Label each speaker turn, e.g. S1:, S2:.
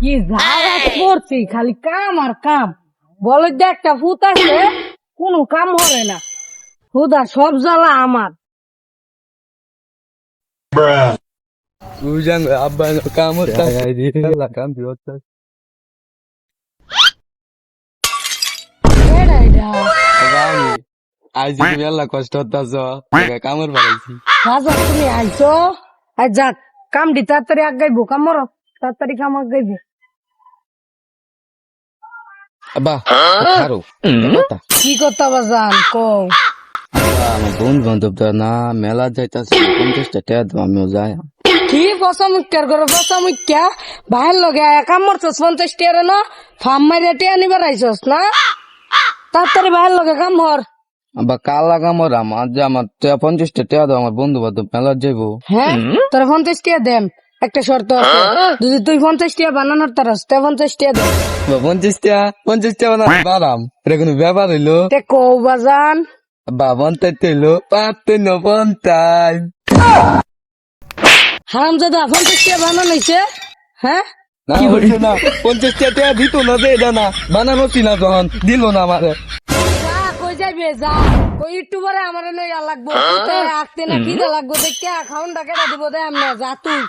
S1: কি জায়গায় পড়ছি খালি কাম আর কাম। বলে যে একটা ভূত আছে, কোনো কাম হবে না। হুদা সব জ্বালা আমার।
S2: Ujang abba no kamu tak lah kan biota.
S1: কেডা এটা?
S2: Abang, aji তুমি আল্লাহ কষ্ট হতাছ কামড় বাড়াইছি।
S1: রাজা তুমি আইছো? আর যাক, কামটি তাড়াতাড়ি আগাইবো, কামর তাড়াতাড়ি কাম আগাইবো।
S2: আব্বা খারো
S1: কি কথা বাজান কও?
S2: আমার বন্ধু বান্ধব না মেলা যাইতাছে 50টা টাকা দাও আমিও যাই।
S1: কি বসা মুখ্যার করে বসা মুখ্যা ভাইয়ের লগে কাম মরছস 50 টিয়ারে না ফার্ম মাইরে টিয়া নিবার আইছস না? তাড়াতাড়ি ভাইয়ের লগে কাম হর।
S2: আব্বা কাল লাগামর আমার যে আমার 50টা টাকা দাও আমার বন্ধু বান্ধব মেলা যাইবো।
S1: হ্যাঁ তোর 50 টিয়া দেম, একটা শর্ত আছে, যদি তুই 50 টিয়া বানানোর তারস তে 50 টিয়া দে।
S2: 50টা বানা বারাম এটা কোনো ব্যাপার হইলো?
S1: তে কও বাজান।
S2: আব্বা 50 হইলো 50
S1: হারামজাদা 50 টিয়া বানানো হইছে? হ্যাঁ
S2: না হইছে না 50টা টাকা দিত না যে এটা না বানানো ছিল যখন দিল না আমারে।
S1: যা কই যাইবে যা, কই ইউটিউবারে আমারে লইয়া লাগবো, আঁকতে না কি লাগবো দেখে খাউন ডাকেটা দিব দে আমনে, যা তুই।